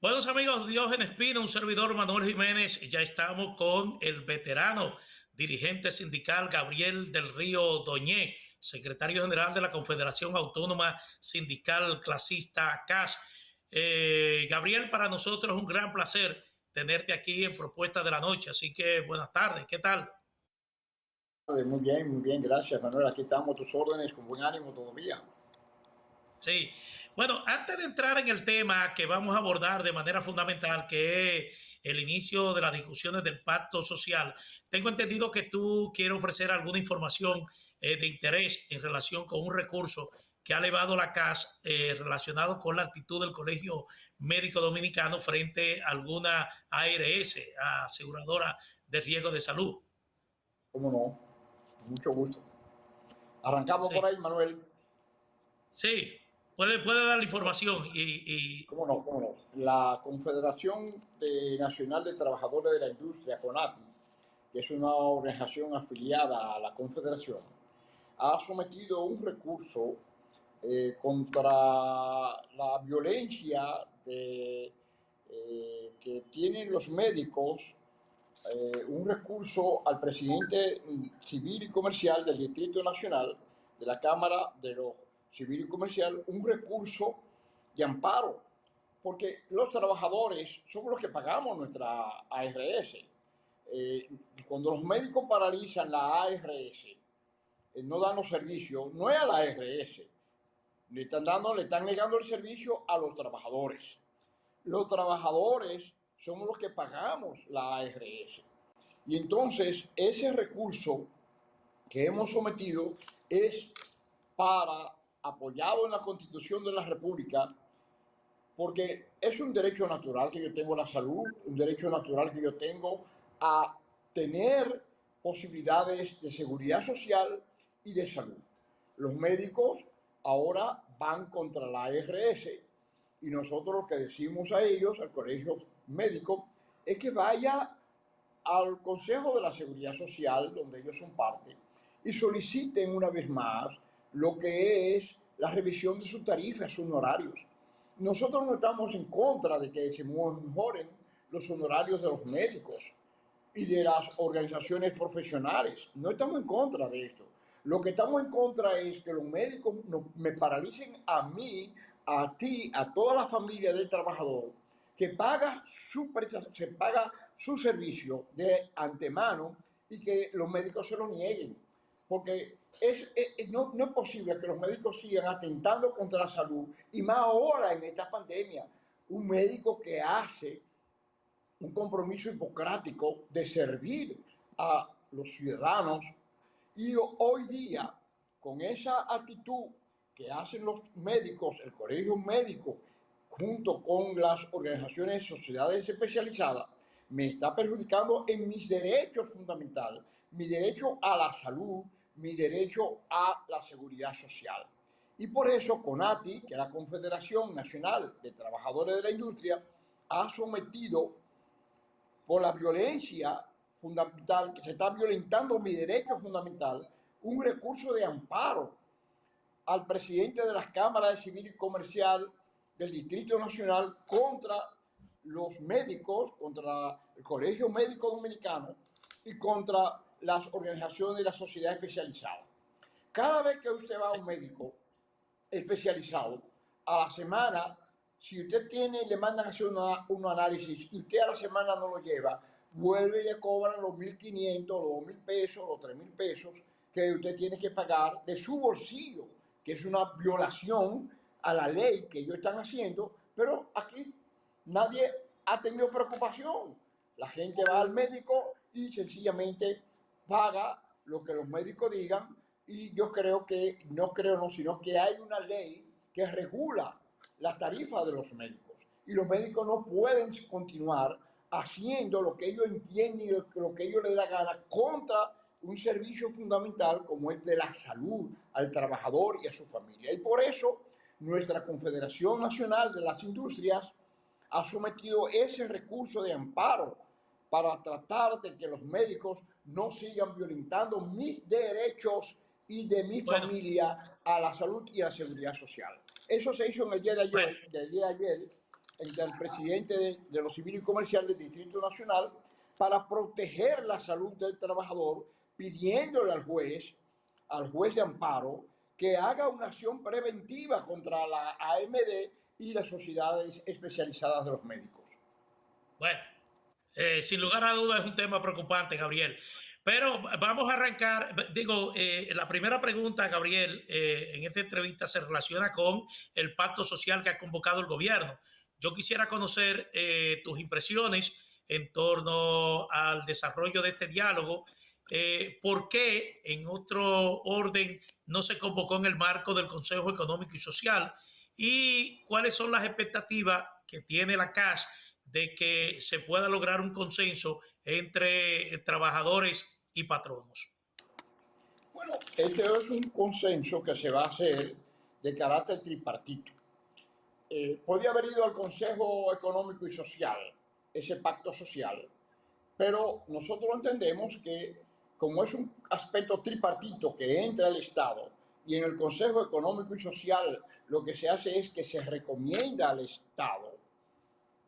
Buenos amigos, Diógenes Espina, un servidor Manuel Jiménez. Ya estamos con el veterano dirigente sindical Gabriel del Río Doñé, secretario general de la Confederación Autónoma Sindical Clasista CAS. Gabriel, para nosotros es un gran placer tenerte aquí en Propuesta de la Noche. Así que buenas tardes, ¿qué tal? Muy bien, gracias Manuel. Aquí estamos a tus órdenes con buen ánimo todavía. Sí, bueno, antes de entrar en el tema que vamos a abordar de manera fundamental, que es el inicio de las discusiones del pacto social, tengo entendido que tú quieres ofrecer alguna información de interés en relación con un recurso que ha elevado la CAS relacionado con la actitud del Colegio Médico Dominicano frente a alguna ARS, aseguradora de riesgo de salud. ¿Cómo no? Con mucho gusto. Arrancamos por Sí, ahí, Manuel. sí, puede dar la información y ¿Cómo no? ¿Cómo no? La Confederación Nacional de Trabajadores de la Industria, CONATI, que es una organización afiliada a la Confederación, ha sometido un recurso contra la violencia que tienen los médicos, un recurso al presidente civil y comercial del Distrito Nacional de la Cámara de los Civil y Comercial, un recurso de amparo, porque los trabajadores somos los que pagamos nuestra ARS. Cuando los médicos paralizan la ARS, no dan los servicios, no es a la ARS, le están negando el servicio a los trabajadores. Los trabajadores somos los que pagamos la ARS. Y entonces ese recurso que hemos sometido es para, apoyado en la Constitución de la República, porque es un derecho natural que yo tengo a la salud, un derecho natural que yo tengo a tener posibilidades de seguridad social y de salud. Los médicos ahora van contra la ARS y nosotros lo que decimos a ellos, al colegio médico, es que vaya al Consejo de la Seguridad Social, donde ellos son parte, y soliciten una vez más lo que es la revisión de sus tarifas, sus honorarios. Nosotros no estamos en contra de que se mejoren los honorarios de los médicos y de las organizaciones profesionales. No estamos en contra de esto. Lo que estamos en contra es que los médicos me paralicen a mí, a ti, a toda la familia del trabajador que paga se paga su servicio de antemano y que los médicos se lo nieguen. Porque no es posible que los médicos sigan atentando contra la salud y más ahora en esta pandemia. Un médico que hace un compromiso hipocrático de servir a los ciudadanos y hoy día, con esa actitud que hacen los médicos, el colegio médico, junto con las organizaciones, sociedades especializadas, me está perjudicando en mis derechos fundamentales, mi derecho a la salud, mi derecho a la seguridad social. Y por eso CONATI, que es la Confederación Nacional de Trabajadores de la Industria, ha sometido por la violencia fundamental, que se está violentando mi derecho fundamental, un recurso de amparo al presidente de las cámaras de civil y comercial del Distrito Nacional contra los médicos, contra el Colegio Médico Dominicano y contra las organizaciones de la sociedad especializada. Cada vez que usted va a un médico especializado, a la semana, si usted tiene, le mandan a hacer un análisis y usted a la semana no lo lleva, vuelve y le cobran los 1.500, los 2.000 pesos, los 3.000 pesos que usted tiene que pagar de su bolsillo, que es una violación a la ley que ellos están haciendo, pero aquí nadie ha tenido preocupación. La gente va al médico y sencillamente paga lo que los médicos digan y yo creo que, no creo no, sino que hay una ley que regula las tarifas de los médicos y los médicos no pueden continuar haciendo lo que ellos entienden y lo que ellos les da gana contra un servicio fundamental como el de la salud al trabajador y a su familia. Y por eso nuestra Confederación Nacional de las Industrias ha sometido ese recurso de amparo para tratar de que los médicos no sigan violentando mis derechos y de mi bueno, familia a la salud y a la seguridad social. Eso se hizo en el día de bueno, ayer, entre el presidente de los civiles y comerciales del Distrito Nacional para proteger la salud del trabajador, pidiéndole al juez de amparo, que haga una acción preventiva contra la AMD y las sociedades especializadas de los médicos. Bueno, sin lugar a dudas es un tema preocupante, Gabriel. Pero vamos a arrancar, digo, la primera pregunta, Gabriel, en esta entrevista se relaciona con el pacto social que ha convocado el gobierno. Yo quisiera conocer tus impresiones en torno al desarrollo de este diálogo. ¿Por qué en otro orden no se convocó en el marco del Consejo Económico y Social? ¿Y cuáles son las expectativas que tiene la CAS de que se pueda lograr un consenso entre trabajadores y patronos? Bueno, este es un consenso que se va a hacer de carácter tripartito. Podía haber ido al Consejo Económico y Social, ese pacto social, pero nosotros entendemos que como es un aspecto tripartito que entra el Estado y en el Consejo Económico y Social lo que se hace es que se recomienda al Estado,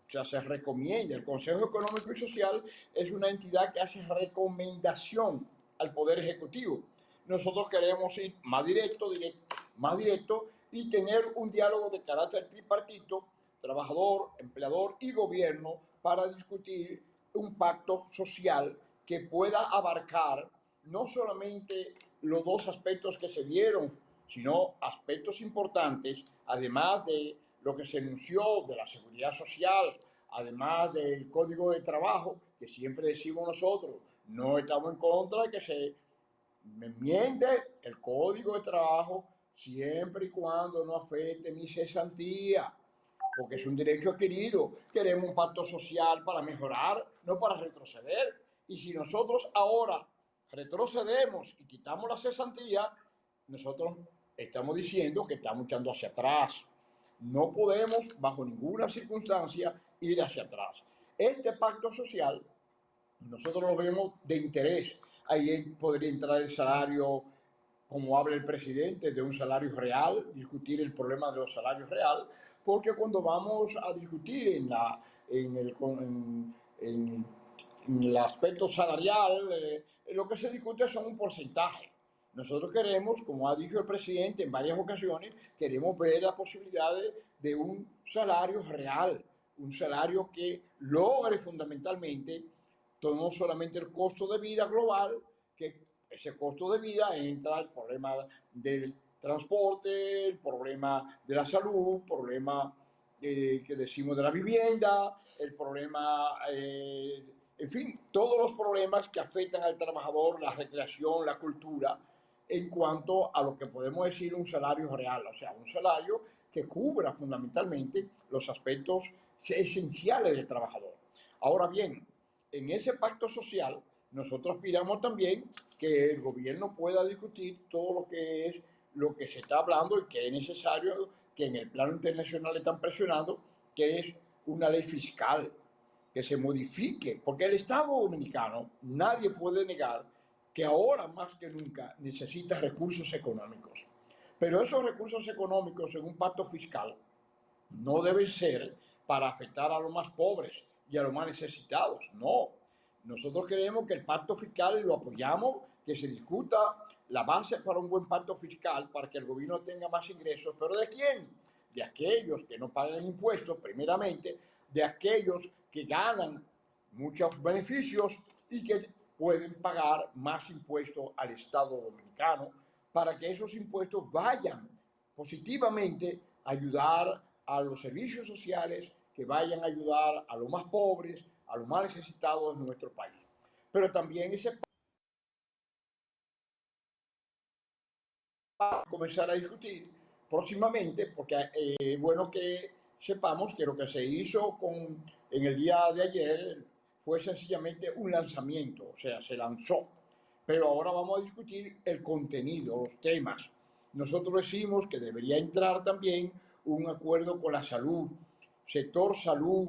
o sea, se recomienda, el Consejo Económico y Social es una entidad que hace recomendación al Poder Ejecutivo. Nosotros queremos ir más directo y tener un diálogo de carácter tripartito, trabajador, empleador y gobierno, para discutir un pacto social que pueda abarcar no solamente los dos aspectos que se vieron, sino aspectos importantes, además de lo que se anunció de la seguridad social, además del código de trabajo, que siempre decimos nosotros, no estamos en contra de que se enmiende el código de trabajo siempre y cuando no afecte mi cesantía, porque es un derecho adquirido. Queremos un pacto social para mejorar, no para retroceder. Y si nosotros ahora retrocedemos y quitamos la cesantía, nosotros estamos diciendo que estamos echando hacia atrás. No podemos, bajo ninguna circunstancia, ir hacia atrás. Este pacto social, nosotros lo vemos de interés. Ahí podría entrar el salario, como habla el presidente, de un salario real, discutir el problema de los salarios real, porque cuando vamos a discutir en el aspecto salarial, lo que se discute son un porcentaje. Nosotros queremos, como ha dicho el presidente en varias ocasiones, queremos ver la posibilidad de un salario real, un salario que logre fundamentalmente no solamente el costo de vida global, que ese costo de vida entra el problema del transporte, el problema de la salud, el problema que decimos de la vivienda, el problema, en fin, todos los problemas que afectan al trabajador, la recreación, la cultura, en cuanto a lo que podemos decir un salario real, o sea, un salario que cubra fundamentalmente los aspectos esenciales del trabajador. Ahora bien, en ese pacto social, nosotros aspiramos también que el gobierno pueda discutir todo lo que se está hablando y que es necesario, que en el plano internacional están presionando, que es una ley fiscal, que se modifique, porque el Estado dominicano, nadie puede negar que ahora más que nunca necesita recursos económicos. Pero esos recursos económicos en un pacto fiscal no deben ser para afectar a los más pobres y a los más necesitados, no. Nosotros queremos que el pacto fiscal lo apoyamos, que se discuta la base para un buen pacto fiscal, para que el gobierno tenga más ingresos, pero ¿de quién? De aquellos que no pagan impuestos, primeramente, de aquellos que ganan muchos beneficios y que pueden pagar más impuestos al Estado dominicano, para que esos impuestos vayan positivamente a ayudar a los servicios sociales, que vayan a ayudar a los más pobres, a los más necesitados de nuestro país. Pero también ese va a comenzar a discutir próximamente, porque es bueno que sepamos que lo que se hizo en el día de ayer fue sencillamente un lanzamiento, o sea, se lanzó. Pero ahora vamos a discutir el contenido, los temas. Nosotros decimos que debería entrar también un acuerdo con la salud, sector salud,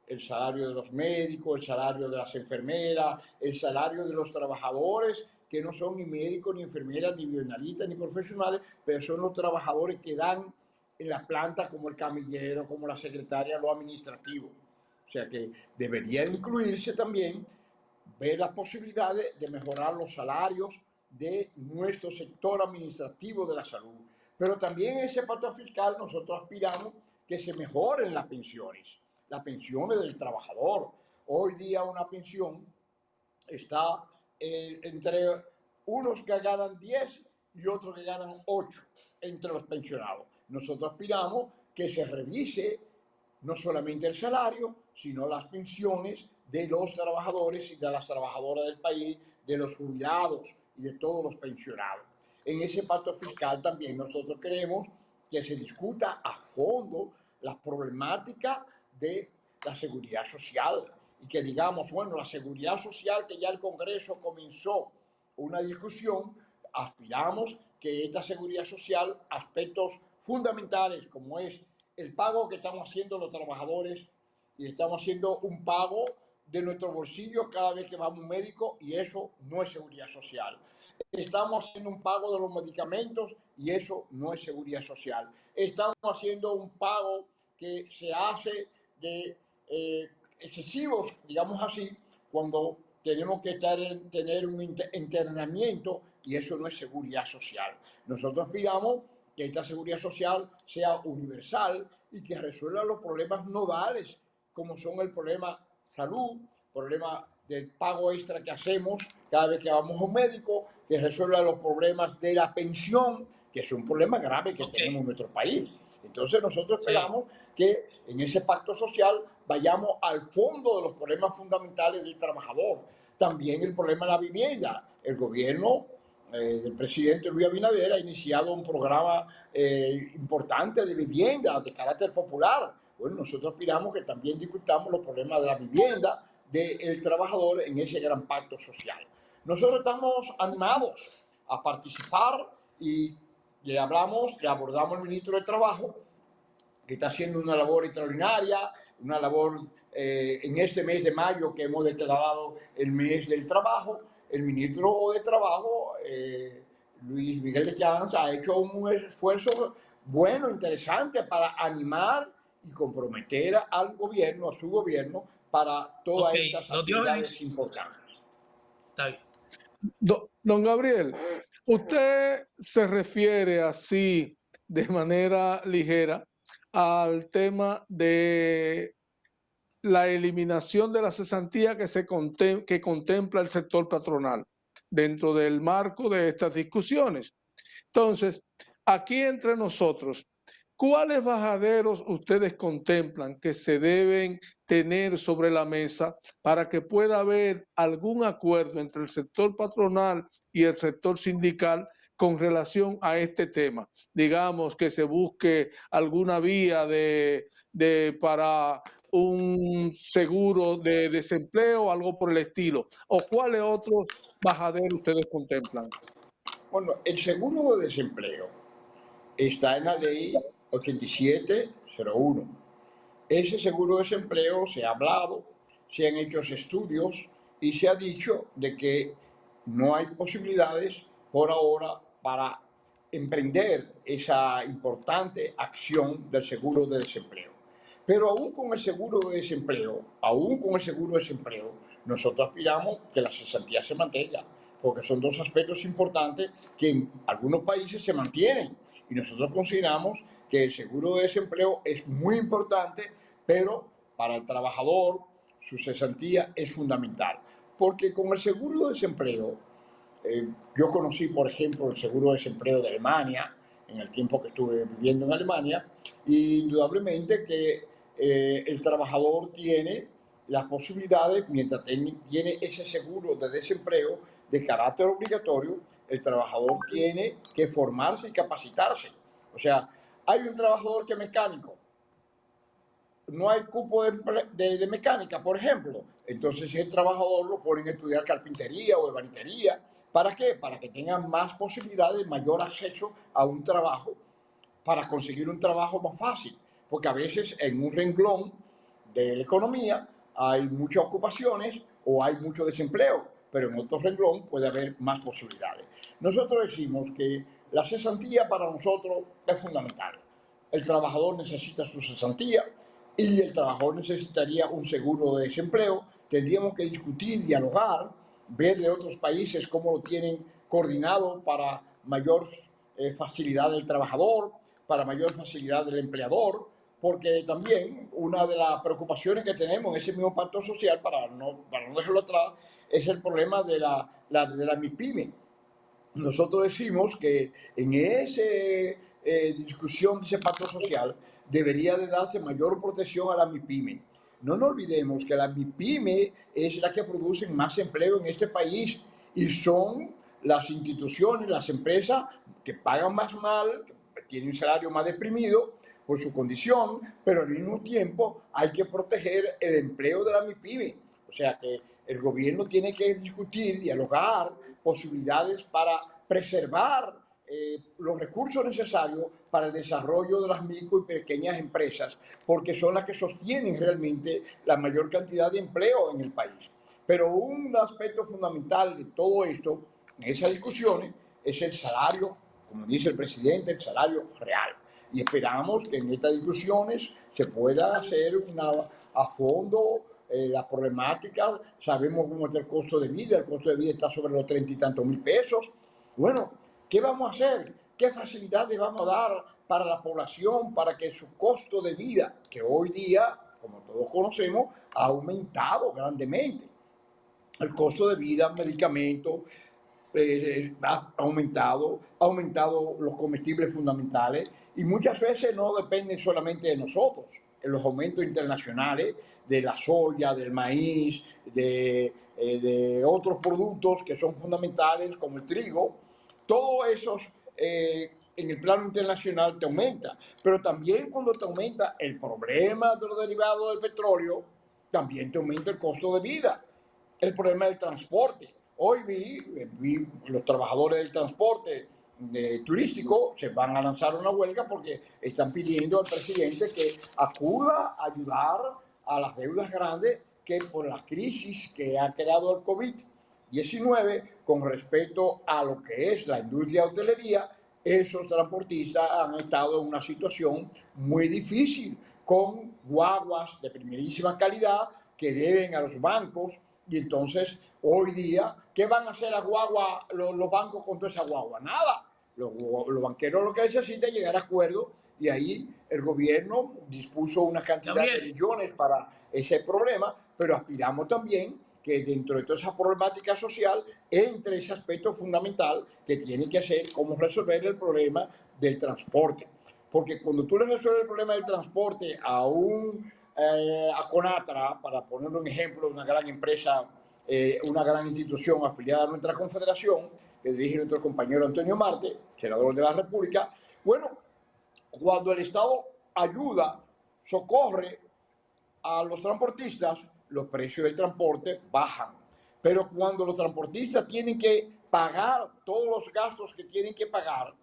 el salario de los médicos, el salario de las enfermeras, el salario de los trabajadores que no son ni médicos, ni enfermeras, ni bioanalistas, ni profesionales, pero son los trabajadores que dan en la planta como el camillero, como la secretaria, lo administrativo. O sea que debería incluirse también ver las posibilidades de mejorar los salarios de nuestro sector administrativo de la salud. Pero también en ese pacto fiscal nosotros aspiramos que se mejoren las pensiones del trabajador. Hoy día una pensión está entre unos que ganan 10 y otros que ganan 8 entre los pensionados. Nosotros aspiramos que se revise no solamente el salario, sino las pensiones de los trabajadores y de las trabajadoras del país, de los jubilados y de todos los pensionados. En ese pacto fiscal también nosotros queremos que se discuta a fondo la problemática de la seguridad social y que digamos, bueno, la seguridad social, que ya el Congreso comenzó una discusión, aspiramos que esta seguridad social, aspectos fundamentales como es el pago que estamos haciendo los trabajadores, y estamos haciendo un pago de nuestro bolsillo cada vez que vamos a un médico, y eso no es seguridad social. Estamos haciendo un pago de los medicamentos y eso no es seguridad social. Estamos haciendo un pago que se hace de excesivos, digamos así, cuando tenemos que tener un internamiento, y eso no es seguridad social. Nosotros aspiramos que esta seguridad social sea universal y que resuelva los problemas nodales, como son el problema salud, problema del pago extra que hacemos cada vez que vamos a un médico, que resuelva los problemas de la pensión, que es un problema grave que tenemos en nuestro país. Entonces nosotros esperamos que en ese pacto social vayamos al fondo de los problemas fundamentales del trabajador. También el problema de la vivienda. El gobierno del presidente Luis Abinader ha iniciado un programa importante de vivienda de carácter popular. Bueno, nosotros aspiramos que también discutamos los problemas de la vivienda del trabajador en ese gran pacto social. Nosotros estamos animados a participar y le abordamos al ministro de Trabajo, que está haciendo una labor extraordinaria, una labor en este mes de mayo que hemos declarado el mes del trabajo. El ministro de Trabajo, Luis Miguel de Champs, ha hecho un esfuerzo bueno, interesante para animar y comprometer al gobierno, a su gobierno, para todas estas actividades importantes. Está bien. Don Gabriel, usted se refiere así de manera ligera al tema de la eliminación de la cesantía que contempla el sector patronal dentro del marco de estas discusiones. Entonces, aquí entre nosotros, ¿cuáles bajaderos ustedes contemplan que se deben tener sobre la mesa para que pueda haber algún acuerdo entre el sector patronal y el sector sindical con relación a este tema? Digamos que se busque alguna vía para un seguro de desempleo o algo por el estilo. ¿O cuáles otros bajaderos ustedes contemplan? Bueno, el seguro de desempleo está en la ley 8701. Ese seguro de desempleo se ha hablado, se han hecho estudios y se ha dicho de que no hay posibilidades por ahora para emprender esa importante acción del seguro de desempleo. Pero aún con el seguro de desempleo, nosotros aspiramos que la cesantía se mantenga, porque son dos aspectos importantes que en algunos países se mantienen. Y nosotros consideramos que el seguro de desempleo es muy importante, pero para el trabajador su cesantía es fundamental. Porque con el seguro de desempleo, yo conocí, por ejemplo, el seguro de desempleo de Alemania, en el tiempo que estuve viviendo en Alemania, y indudablemente que el trabajador tiene las posibilidades, mientras tiene ese seguro de desempleo de carácter obligatorio, el trabajador tiene que formarse y capacitarse. O sea, hay un trabajador que es mecánico, no hay cupo de mecánica, por ejemplo, entonces el trabajador lo ponen a estudiar carpintería o ebanistería. ¿Para qué? Para que tengan más posibilidades, mayor acceso a un trabajo, para conseguir un trabajo más fácil. Porque a veces en un renglón de la economía hay muchas ocupaciones o hay mucho desempleo, pero en otro renglón puede haber más posibilidades. Nosotros decimos que la cesantía para nosotros es fundamental. el trabajador necesita su cesantía y el trabajador necesitaría un seguro de desempleo. Tendríamos que discutir, dialogar, ver de otros países cómo lo tienen coordinado para mayor facilidad del trabajador, para mayor facilidad del empleador, porque también una de las preocupaciones que tenemos en ese mismo pacto social, para no dejarlo atrás, es el problema de la MIPYME. Nosotros decimos que en esa discusión de ese pacto social debería de darse mayor protección a la MIPYME. No nos olvidemos que la MIPYME es la que produce más empleo en este país y son las instituciones, las empresas que pagan más mal, que tienen un salario más deprimido por su condición, pero al mismo tiempo hay que proteger el empleo de la MIPYME. O sea que el gobierno tiene que discutir, dialogar posibilidades para preservar los recursos necesarios para el desarrollo de las micro y pequeñas empresas, porque son las que sostienen realmente la mayor cantidad de empleo en el país. Pero un aspecto fundamental de todo esto, en esas discusiones, es el salario, como dice el presidente, el salario real. Y esperamos que en estas discusiones se pueda hacer a fondo la problemática. Sabemos cómo está el costo de vida. El costo de vida está sobre los 30 y tantos mil pesos. Bueno, ¿qué vamos a hacer? ¿Qué facilidades vamos a dar para la población para que su costo de vida, que hoy día, como todos conocemos, ha aumentado grandemente? El costo de vida, medicamentos, ha aumentado los comestibles fundamentales y muchas veces no dependen solamente de nosotros. En los aumentos internacionales de la soya, del maíz, de otros productos que son fundamentales como el trigo, todos esos en el plano internacional te aumenta. Pero también cuando te aumenta el problema de los derivados del petróleo, también te aumenta el costo de vida, el problema del transporte. Hoy vi los trabajadores del transporte turístico se van a lanzar una huelga porque están pidiendo al presidente que acuda a ayudar a las deudas grandes que por la crisis que ha creado el COVID-19 con respecto a lo que es la industria de hotelería. Esos transportistas han estado en una situación muy difícil con guaguas de primerísima calidad que deben a los bancos. Y entonces, hoy día, ¿qué van a hacer las guaguas, los bancos con toda esa guagua? Nada. Los banqueros lo que necesitan es llegar a acuerdos y ahí el gobierno dispuso una cantidad de Gabriel, millones para ese problema, pero aspiramos también que dentro de toda esa problemática social entre ese aspecto fundamental que tiene que ser cómo resolver el problema del transporte. Porque cuando tú le resuelves el problema del transporte a Conatra, para poner un ejemplo de una gran empresa, una gran institución afiliada a nuestra confederación, que dirige nuestro compañero Antonio Marte, senador de la República. Bueno, cuando el Estado ayuda, socorre a los transportistas, los precios del transporte bajan. Pero cuando los transportistas tienen que pagar todos los gastos que tienen que pagar,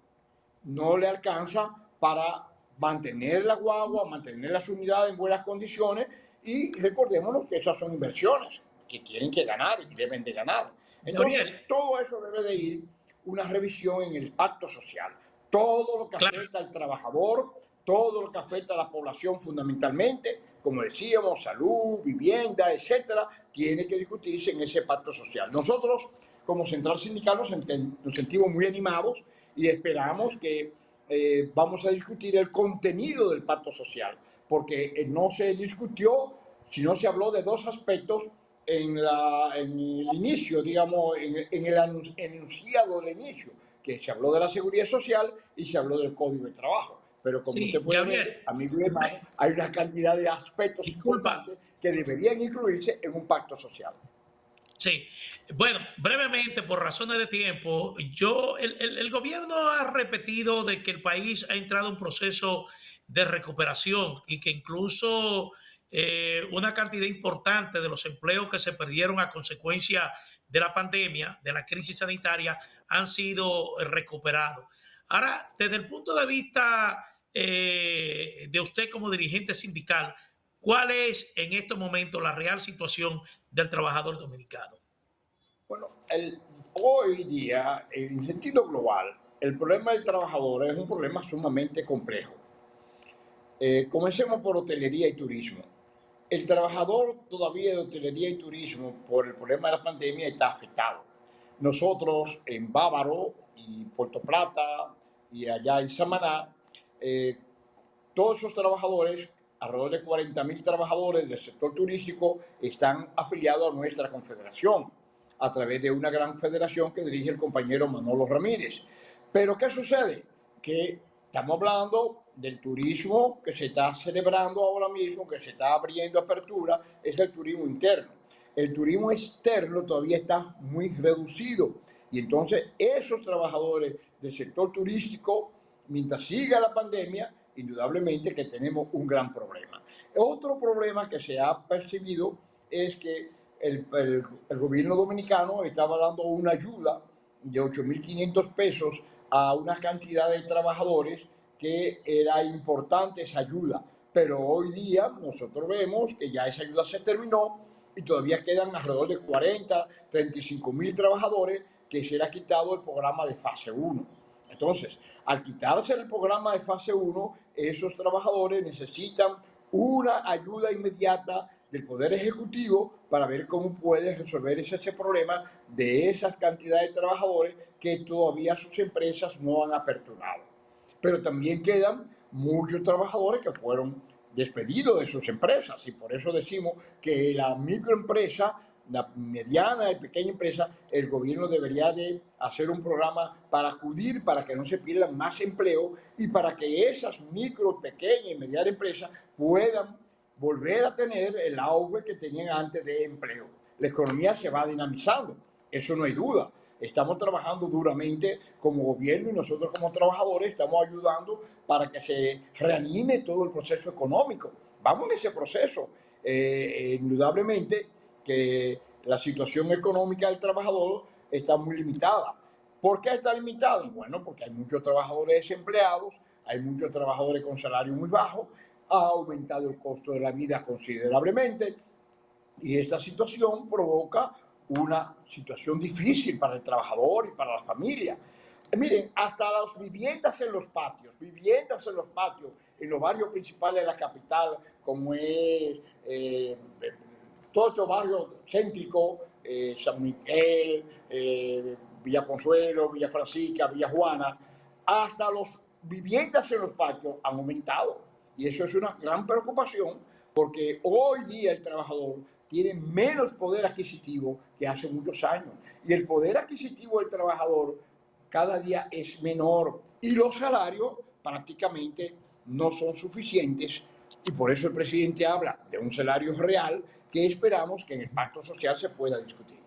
no le alcanza para mantener la guagua, mantener las unidades en buenas condiciones y recordémonos que esas son inversiones que tienen que ganar y deben de ganar. Entonces, Gabriel, todo eso debe de ir una revisión en el pacto social. Todo lo que claro. afecta al trabajador, todo lo que afecta a la población fundamentalmente, como decíamos, salud, vivienda, etcétera, tiene que discutirse en ese pacto social. Nosotros, como Central Sindical, nos sentimos muy animados y esperamos que vamos a discutir el contenido del pacto social, porque no se discutió, sino se habló de dos aspectos en el inicio, digamos, en el enunciado del inicio, que se habló de la seguridad social y se habló del código de trabajo. Pero como usted Sí, puede ver, Gabriel, amigo y hermano, hay una cantidad de aspectos disculpa. importantes que deberían incluirse en un pacto social. Sí, bueno, brevemente, por razones de tiempo, el gobierno ha repetido de que el país ha entrado en un proceso de recuperación y que incluso una cantidad importante de los empleos que se perdieron a consecuencia de la pandemia, de la crisis sanitaria, han sido recuperados. Ahora, desde el punto de vista de usted como dirigente sindical, ¿cuál es en estos momentos la real situación del trabajador dominicano? Bueno, hoy día, en sentido global, el problema del trabajador es un problema sumamente complejo. Comencemos por hotelería y turismo. El trabajador todavía de hotelería y turismo, por el problema de la pandemia, está afectado. Nosotros en Bávaro y Puerto Plata y allá en Samaná, eh, todos esos trabajadores, alrededor de 40.000 trabajadores del sector turístico, están afiliados a nuestra confederación a través de una gran federación que dirige el compañero Manolo Ramírez. Pero ¿qué sucede? Que estamos hablando del turismo que se está celebrando ahora mismo, que se está abriendo apertura, es el turismo interno. El turismo externo todavía está muy reducido y entonces esos trabajadores del sector turístico, mientras siga la pandemia, indudablemente que tenemos un gran problema. Otro problema que se ha percibido es que el gobierno dominicano estaba dando una ayuda de 8.500 pesos a una cantidad de trabajadores que era importante esa ayuda. Pero hoy día nosotros vemos que ya esa ayuda se terminó y todavía quedan alrededor de 35.000 trabajadores que se les ha quitado el programa de fase 1. Entonces, al quitarse el programa de fase 1, esos trabajadores necesitan una ayuda inmediata del Poder Ejecutivo para ver cómo puede resolver ese problema de esas cantidades de trabajadores que todavía sus empresas no han aperturado. Pero también quedan muchos trabajadores que fueron despedidos de sus empresas y por eso decimos que la microempresa, la mediana y pequeña empresa, el gobierno debería de hacer un programa para acudir, para que no se pierdan más empleo y para que esas micro, pequeñas y medianas empresas puedan volver a tener el auge que tenían antes de empleo. La economía se va dinamizando, eso no hay duda. Estamos trabajando duramente como gobierno y nosotros como trabajadores estamos ayudando para que se reanime todo el proceso económico. Vamos en ese proceso. Indudablemente que la situación económica del trabajador está muy limitada. ¿Por qué está limitada? Bueno, porque hay muchos trabajadores desempleados, hay muchos trabajadores con salario muy bajo, ha aumentado el costo de la vida considerablemente y esta situación provoca una situación difícil para el trabajador y para la familia. Miren, hasta las viviendas en los patios, en los barrios principales de la capital, como es todos estos barrios céntricos, San Miguel, Villa Consuelo, Villa Francisca, Villa Juana, hasta las viviendas en los patios han aumentado. Y eso es una gran preocupación porque hoy día el trabajador tiene menos poder adquisitivo que hace muchos años. Y el poder adquisitivo del trabajador cada día es menor y los salarios prácticamente no son suficientes. Y por eso el presidente habla de un salario real que esperamos que en el pacto social se pueda discutir.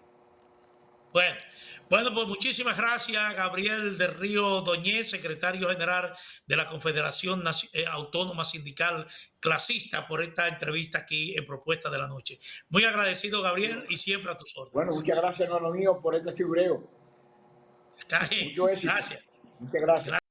Bueno, pues muchísimas gracias, Gabriel del Río Doñez, secretario general de la Confederación Autónoma Sindical Clasista, por esta entrevista aquí en Propuesta de la Noche. Muy agradecido, Gabriel, y siempre a tus órdenes. Bueno, muchas gracias, hermano mío, por este figureo. Está bien. Mucho éxito. Gracias. Muchas gracias.